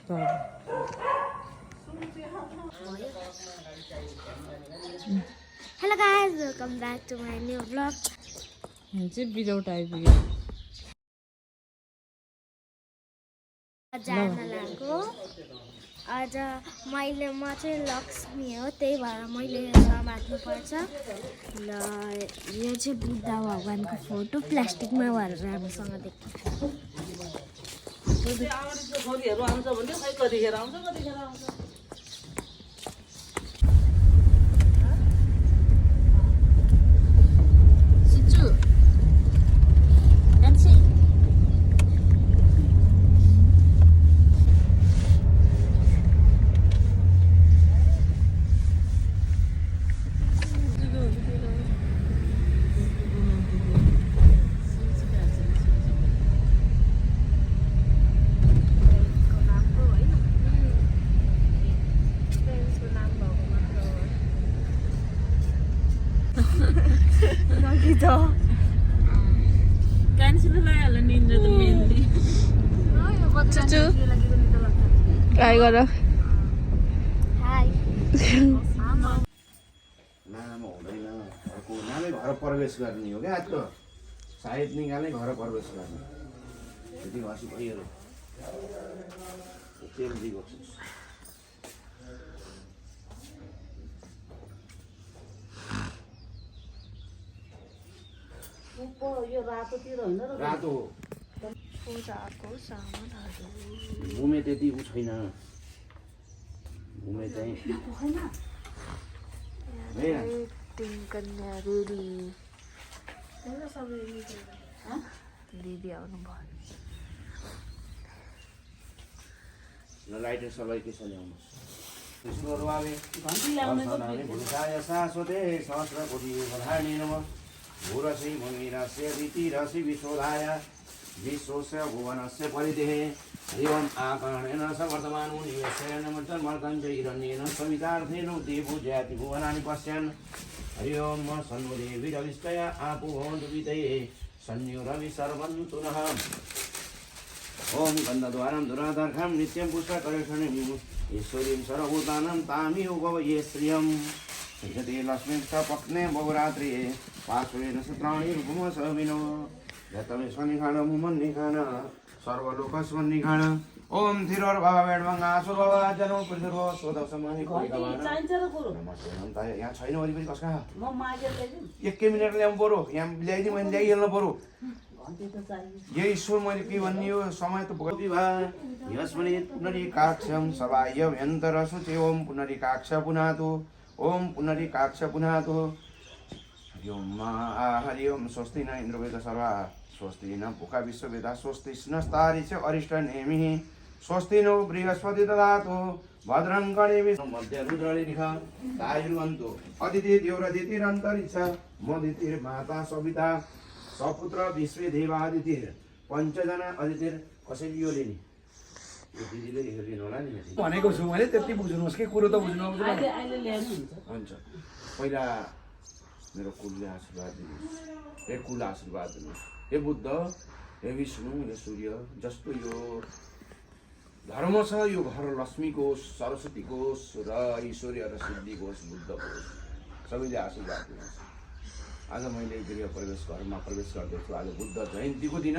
Hello guys, welcome back to my new vlog. चाहिँ बिजौट आइपुग्यो जान लाग्यो आज म चाहिँ लक्ष्मी हो त्यही भएर मैले समात्नु पर्छ ल यो चाहिँ बुद्ध भगवानको फोटो प्लास्टिकमा भरेर राम्रोसँग देख्छ ट्राई गर नाम हुँदैन अर्को नामै घर प्रवेश गर्ने हो क्या आजको सायद निकाल्ने घर प्रवेश गर्ने त्यति हाँसी भइहाल्यो तेल दिएको छु यो रातोतिर होइन र रातो पूजाको सामानहरू भूमे त्यति उ छैन भूमे चाहिँ तिन कन्या रेडी दिदी आउनु भयो लाइटर सबै के छ ल्याउनुहोस् भूषाय शाश्वते सहस्रकोटि प्रधाने नमः भूरसि भूमिरस्य रीतिरसि विशोधाय विश्वस्य भुवनस्य परितेः हरि ओम् आकर्णेन सवर्तमानो निवेशेन मर्तन् च हिरण्येन सवितार्थेन देवो जयाति भुवनानि पश्यन् हरि ओम् सन्मुदेवीरविष्टय आपो भवन्तु वितये सन्यो रवि सर्वन्तु नः ॐ गन्धद्वारं दुरादर्घं नित्यं पुष्पकरेक्षणीम् ईश्वरीं सर्वभूतानां तामियो भवये श्रियम् यते लक्ष्मीं च पक्ने बहुरात्रिये पार्श्वेन सूत्राणि रूपमसविनो यतमेश्वनिखाण मुमन्निखाण सर्वलोकस्वन्निखाण ओम थिरोर बाबा बेडमंगा आसुर बाबा जनो पृथुर्व सोदसमानि कोइकाबान चाहिन्छ र कुरो नमस्ते नमस्ते यहाँ छैन वरिपरि कसका म मागेर ल्याइदिउँ एकै मिनेट ल्याउनु पर्यो यहाँ ल्याइदिउँ मैले ल्याइहाल्नु पर्यो घन्टी त चाहियो यही ईश्वर मैले के भन्ने यो समय त विवाह यस्मनि पुनरिकाक्षं सबाह्य व्यन्तर सुचे ओम पुनरिकाक्ष पुनातु ओम पुनरिकाक्ष पुनातु हरि ओम स्वस्ति न इन्द्रवेद सर्वा स्वस्ति न भूखा विश्ववेदा स्वस्ति स्नस्तारि च अरिष्ट नेमिः स्वस्ति नो बृहस्पति ददातु भद्रं कर्णेभिः मध्य रुद्रलिख दायुर्वन्तु अदिति देवरदितिरन्तरिक्ष मदितिर्माता सविता सपुत्र विश्वे देवादितिर पञ्चजना अदितिर कसैले यो लिने यो दिदीले हेरिदिनु होला नि भनेको छु मैले त्यति बुझ्नुहोस् कि कुरो त बुझ्नु आउँछ अहिले ल्याउनु हुन्छ पहिला मेरो कुलले आशीर्वाद दिनुहोस् हे कुल आशीर्वाद दिनुहोस् हे बुद्ध हे विष्णु हे सूर्य जस्तो यो धर्म छ यो घर लक्ष्मीको सरस्वतीको र ईश्वरीय र सिद्धिको बुद्धको सबैले आशीर्वाद दिनुहोस् आज मैले गृह प्रवेश घरमा प्रवेश गर्दैछु आज बुद्ध जयन्तीको दिन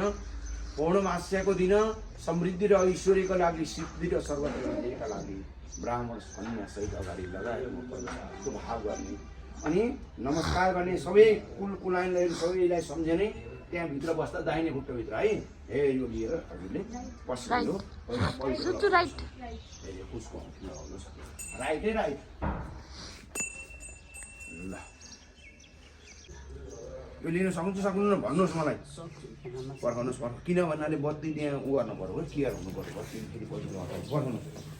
पौर्णमास्याको दिन समृद्धि र ऐश्वर्यको लागि सिद्धि र सर्वदेवका लागि ब्राह्मण सन्यासहित अगाडि लगाएर म प्रवेशको भाव गर्ने अनि नमस्कार गर्ने सबै कुलाइनलाई सबैलाई सम्झने त्यहाँ भित्र बस्दा दाहिने खुट्टोभित्र है हे यो लिएर हजुरले पस्नु राइट उसको राइटै राइट ल यो लिन सक्नु न भन्नुहोस् मलाई पर्खाउनुहोस् किन भन्नाले बत्ती त्यहाँ उ गर्नु पर्यो क्लियर हुनु पर्यो बत्ती फेरि पछि पर्खाउनुहोस्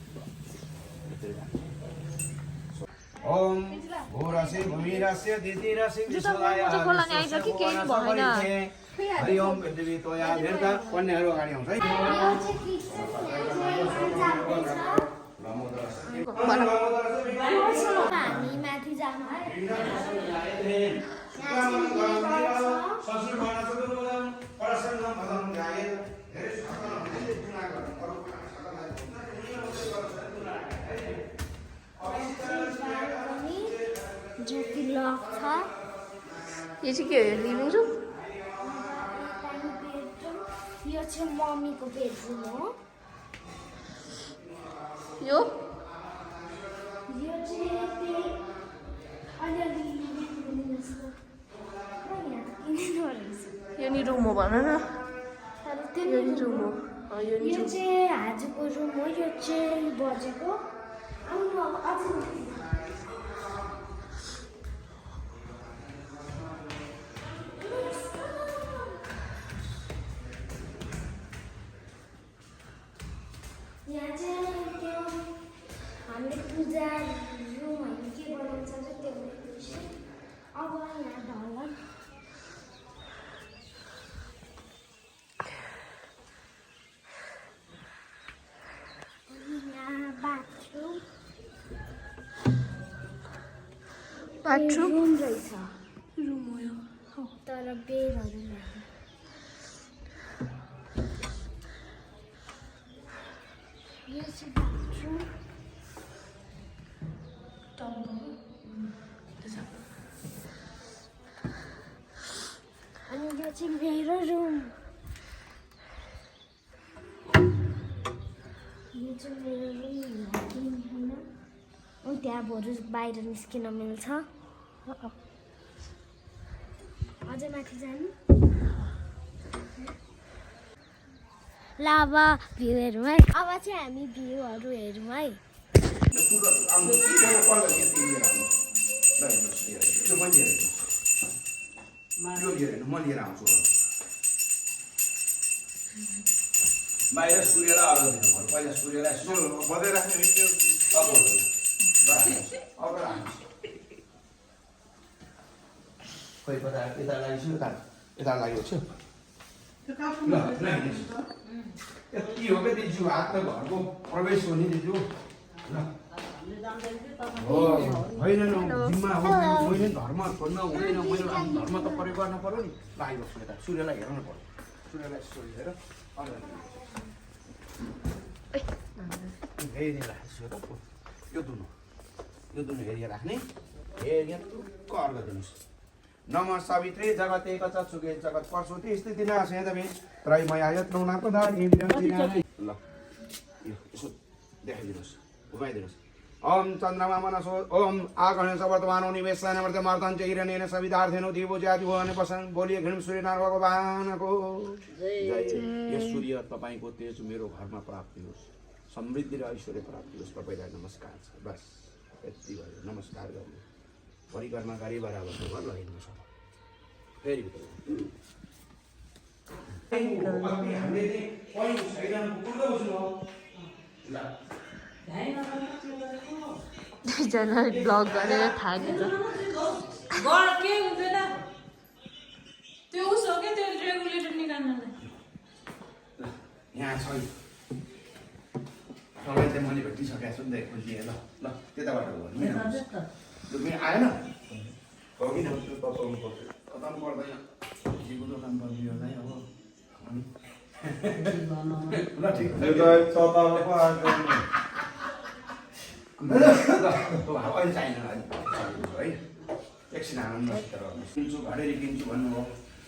ओम भूरसे भूमिरस्य दितिरस्य विश्वदाय हरि ओम पृथ्वी तोया भेर्ता कन्याहरू अगाडि आउँछ है हामी माथि जानु है लक छ यो चाहिँ के हो लिभिङ रुम tiny bedroom. यो चाहिँ मम्मीको बेडरुम हो यो यो चाहिँ त्यही अलिअलि living room जस्तो खै यहाँ त किनेको रहेछ यो नि रुम हो भन न तर यो त्यो नि रुम हो यो नि यो रुम चाहिँ हाजुको रुम हो यो चाहिँ बजेको आउनु अब अझै यहाँ चाहिँ त्यो हामीले पूजा रुमहरू के बनाउँछ त्यो बनाइदिन्छु अब यहाँ ढल्ला यहाँ बाथरुम बाथरुम रुम रहेछ रुम हो यो तर बेडहरू ନାହିଁ यो चाहिँ बाथरुम अनि यो चाहिँ मेरो रुम यो चाहिँ मेरो रुम होइन त्यहाँ बरु बाहिर निस्किन मिल्छ अझै माथि जानु ल अब भ्यू हेरौँ है अब चाहिँ हामी भ्यूहरू हेरौँ है बाहिर सूर्यलाई अर्घ दिनु पर्यो पहिला सूर्यलाई बजाइराख्ने खोइ कता यता लागिछु यता लागेको छु ल यति हो क्या दिन्छु हात त घरको प्रवेश हो नि दिन्छु ल हो होइन जिम्मा हो मैले धर्म छोड्न हुँदैन मैले धर्म त प्रयोग गर्नु पर्यो नि लागिबस्छु यता सूर्यलाई हेर्नु पर्यो सूर्यलाई हेरेर यो दुनु हेरिराख्ने हेरिया टुक्क अर्घ दिनुहोस् नम सावित्री जगते कचुगे जगत परशुति स्थिति नाशेदमे त्रयमया यत्नो नापदानि विरन्ति ल यसो देखाइदिनुहोस् घुमाइदिनुहोस् ओम चन्द्रमा मनसो ओम आगणेश वर्तमानो निवेशन वर्तमार्तन च हिरण्येन सविदार्थेनो देवो जाति भवन पसन बोलिए घृम सूर्य नारायण भगवानको जय यस सूर्य तपाईको तेज मेरो घरमा प्राप्त होस् समृद्धि र ऐश्वर्य प्राप्त होस् तपाईलाई नमस्कार छ बस यति भयो नमस्कार गर्नु परिक्रमा गरी बराबर घर लगाइदिनु छ फेरि दुईजना ब्लग गरेर थाकेछ के हुँदैन त्यो उसो के त्यो रेगुलेटर निकाल्नलाई यहाँ छ तपाईँ चाहिँ मैले भेटिसकेको छु नि त खुसी ल ल त्यताबाट गर्नु आएन हो कि न तताउनु पर्छ तताउनु पर्दैन जीको दोकान पर्ने होला अब ल ठिक अहिले चाहिएन है एकछिन आनन्द किन्छु घडेरी किन्छु भन्नु हो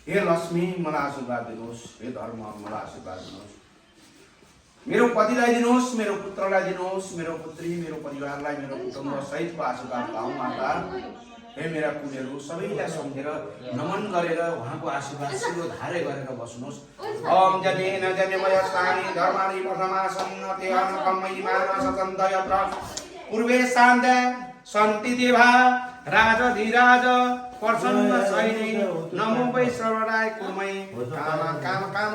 हे लक्ष्मी मलाई आशीर्वाद दिनुहोस् हे धर्म मलाई आशीर्वाद दिनुहोस् मेरो पतिलाई दिनुहोस् मेरो पुत्रलाई दिनुहोस् मेरो पुत्री मेरो परिवारलाई मेरो कुटुम्ब सहितको आशीर्वाद पाऊँ माता हे मेरा कुलहरू सबैलाई सम्झेर नमन गरेर उहाँको आशीर्वाद सिरो धारे गरेर बस्नुहोस् ओम जनेन जन्मय स्थानी धर्मानि प्रथमासन्न तेहन कम्मयिमान सचन्त यत्र पूर्वे शान्त सन्ति देवा राजधिराज प्रसन्न सैनी नमो वैश्रवराय कुर्मै काम काम काम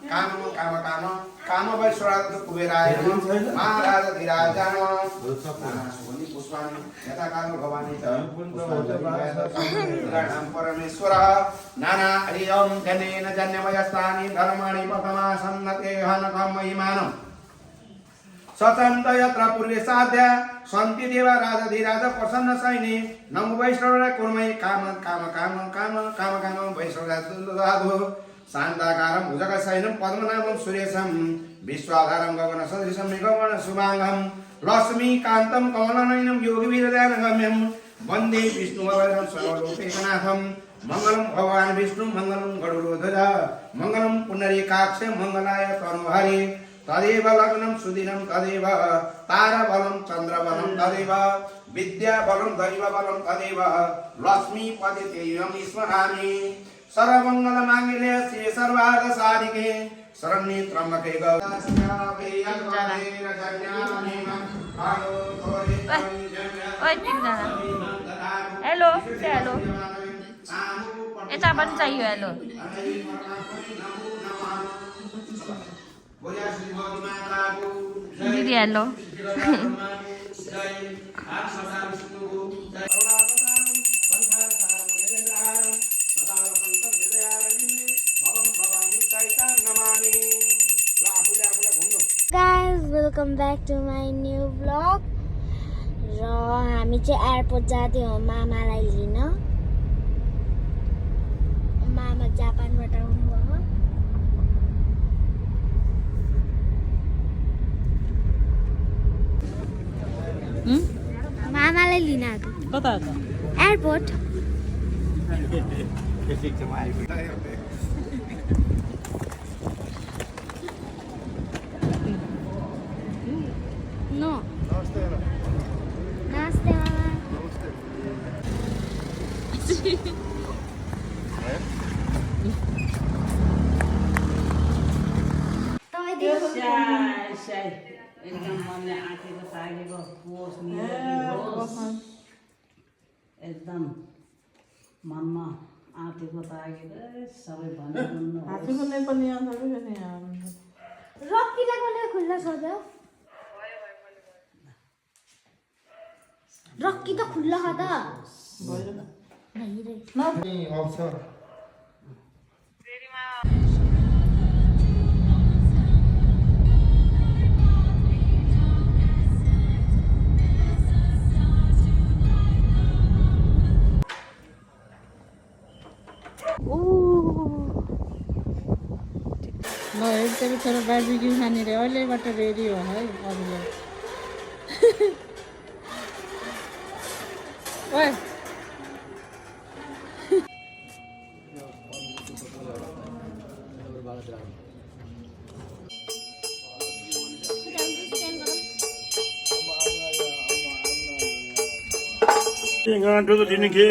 काम काम काम काम वैश्रवराय कुबेराय महाराज धीराज सोनी पुष्पाणि यथा काल भवानी नाम परमेश्वर नाना हरि ओम जनेन जन्मयस्थानि धर्माणि प्रथमासन्नते हनकमहिमानम् सचन्त यत्र पूर्वे साध्य सन्ति देवा राजधिराज प्रसन्न सैनी नमो वैष्णवराय कुर्मै काम काम काम काम काम काम वैष्णवराय शान्ताकारं भुजगशयनं पद्मनाभं सुरेशं विश्वाधारं गगनसदृशं मेघवर्णशुभाङ्गं लक्ष्मीकान्तं कमलनयनं योगिवीरध्यानगम्यं वन्दे विष्णुवरदं सर्वलोकैकनाथं मङ्गलं भगवान् विष्णु मङ्गलं गरुडध्वज मङ्गलं पुण्डरीकाक्ष मङ्गलाय तनोहरे तदेव लग्नं सुदिनं तदेव ताराबलं चन्द्रबलं तदेव विद्याबलं दैवबलं तदेव लक्ष्मीपतितेयं स्मरामि सर्वमङ्गलमाङ्गल्ये शिवे सर्वार्थसाधिके शरण्ये त्र्यम्बके गौरी ओए तिनजना हेलो से हेलो यता पनि चाहियो हेलो दिदी hello Guys, welcome back to my new vlog. र हामी चाहिँ एयरपोर्ट जाँदैछौँ मामालाई लिन। मामा जापानबाट आउनुभयो। मामालाई लिन आएको। कता एयरपोर्ट। No. Namaste, mama. एकदम मनले आँटेको तागेको होस् एकदम मनमा आँटेको तागेको सबै भन्नु रक्कीलाई कसले खुल्ला सध्यो रक्की त खुल्ला छ त ल एकदमै छोरो बार्बिक्यू खाने रे अहिलेबाट रेडी हो है अरूले ओए Ganto tiene que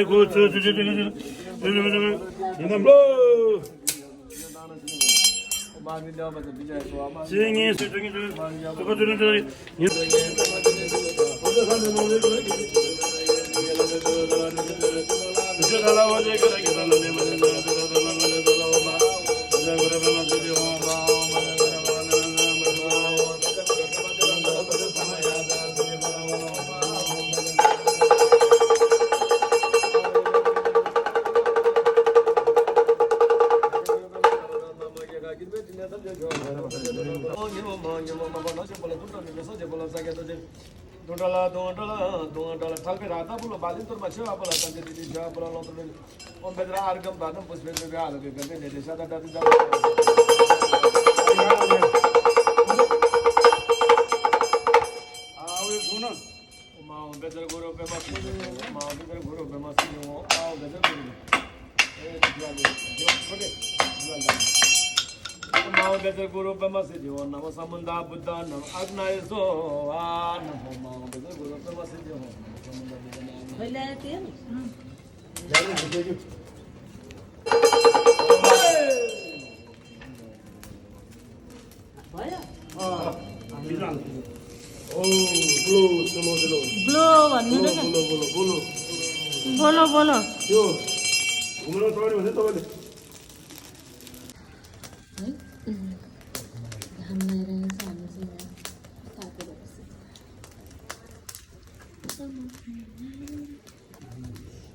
Talpe rata pulo balin tur macho apola tante didi ja apola lo tur on bedra argam banam pusbe be alo ke gande ne desa da da da awe guna ma on bedra goro pe ma bedra goro pe ma si mo bedra goro Namo Bedra Guru Brahma Siddhi Om Namo Samunda Buddha Namo Agnaya Soha Namo Namo Bedra Guru Brahma Siddhi Om Namo Samunda Buddha Namo पहिला त्यो भयो blow भन्नु न बोलो बोलो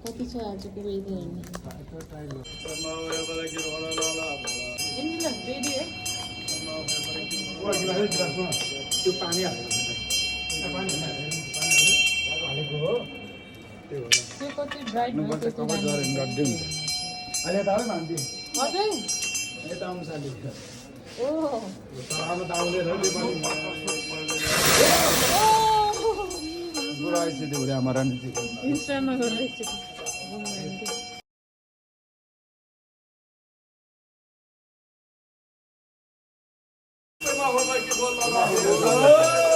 कति छ आजको वेदर हेर्ने रेडी है त्यो पानी त्यो कति ब्राइट भयो त्यो अहिले त मान्छे अझै यता आउनु साथी ओ आउनु त आउँदैन ओ गुरा ऐसे थे बोले हमारा नहीं थे इन्स्टामा गरिरहेको छु घुम्नु Vamos,